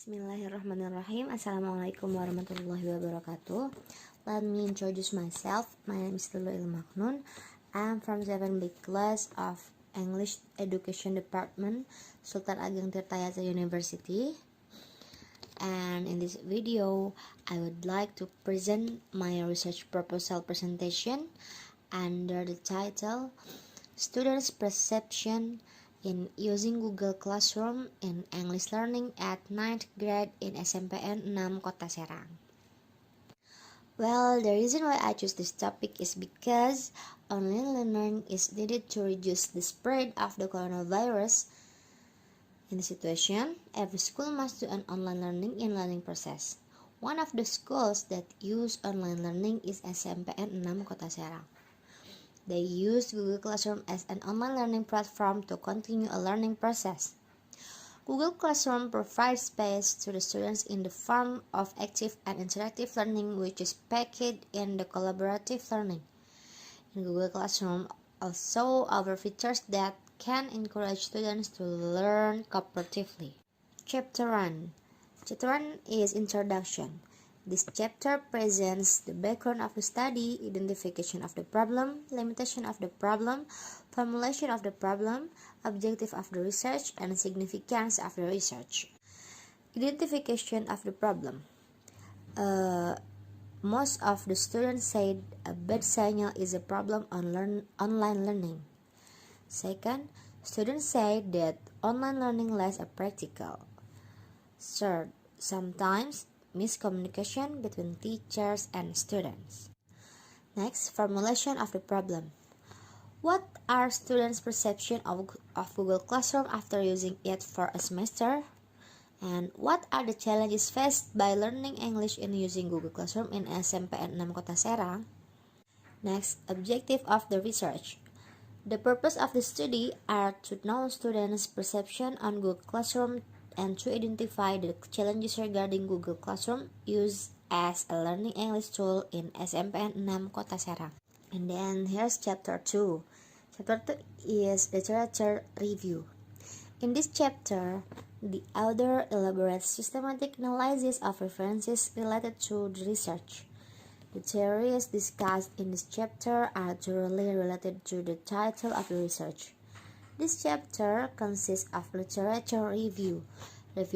Bismillahirrahmanirrahim. Assalamualaikum warahmatullahi wabarakatuh. Let me introduce myself. My name is Lulu Maknun. I'm from 7B class of English Education Department, Sultan Ageng Tirtayasa University. And in this video, I would like to present my research proposal presentation under the title Students' Perception in Using Google Classroom in English Learning at 9th grade in SMPN 6 Kota Serang. Well, the reason why I choose this topic is because online learning is needed to reduce the spread of the coronavirus. In the situation, every school must do an online learning process. One of the schools that use online learning is SMPN 6 Kota Serang. They use Google Classroom as an online learning platform to continue a learning process. Google Classroom provides space to the students in the form of active and interactive learning, which is packaged in the collaborative learning. In Google Classroom also offer features that can encourage students to learn cooperatively. Chapter 1. Chapter 1 is Introduction. This chapter presents the background of the study, identification of the problem, limitation of the problem, formulation of the problem, objective of the research, and significance of the research. Identification of the problem. Most of the students said a bad signal is a problem on online learning. Second, students say that online learning less practical. Third, sometimes miscommunication between teachers and students. Next, formulation of the problem. What are students' perception of Google Classroom after using it for a semester? And what are the challenges faced by learning English in using Google Classroom in SMPN 6 Kota Serang? Next, objective of the research. The purpose of the study are to know students' perception on Google Classroom and to identify the challenges regarding Google Classroom use as a learning English tool in SMPN 6 Kota Serang. And then here's chapter 2. Chapter 2 is literature review. In this chapter, the author elaborates systematic analysis of references related to the research. The theories discussed in this chapter are thoroughly related to the title of the research. This chapter consists of literature review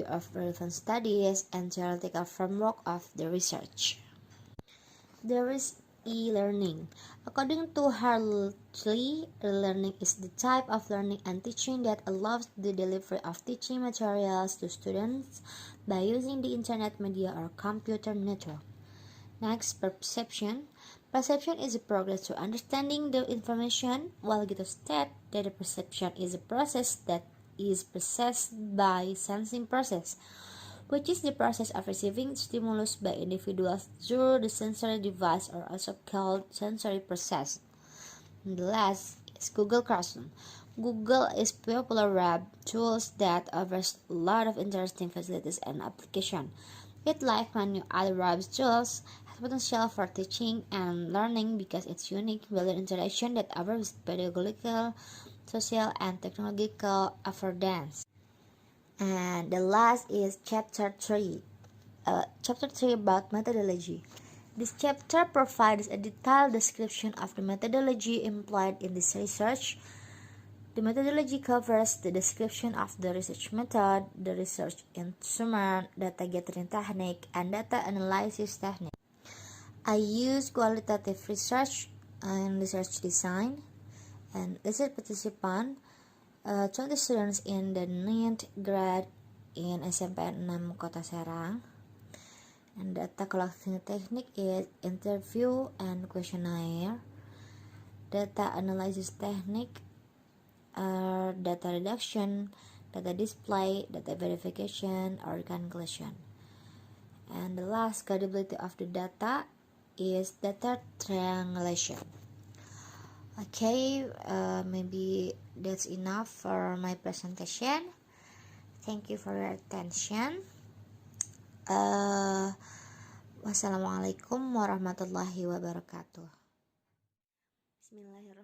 of relevant studies, and theoretical framework of the research. There is e-learning. According to Hartley, e-learning is the type of learning and teaching that allows the delivery of teaching materials to students by using the internet media or computer network. Next, perception. Perception is a progress to understanding the information, while Gito states that the perception is a process that is processed by sensing process, which is the process of receiving stimulus by individuals through the sensory device, or also called sensory process. And the last is Google Classroom. Google is popular web tools that offers a lot of interesting facilities and application. It, like many other web tools, has potential for teaching and learning because it's unique value interaction that offers pedagogical, social, and technological affordance. And the last is chapter 3. Chapter 3 about methodology. This chapter provides a detailed description of the methodology employed in this research. The methodology covers the description of the research method, the research instrument, data gathering technique, and data analysis technique. I use qualitative research and research design. And research participant, 20 students in the 9th grade in SMPN 6 Kota Serang. And data collection technique is interview and questionnaire. Data analysis technique are data reduction, data display, data verification, or conclusion. And the last, credibility of the data is data triangulation. Okay, maybe that's enough for my presentation. Thank you for your attention. Wassalamualaikum warahmatullahi wabarakatuh. Bismillahirrahmanirrahim.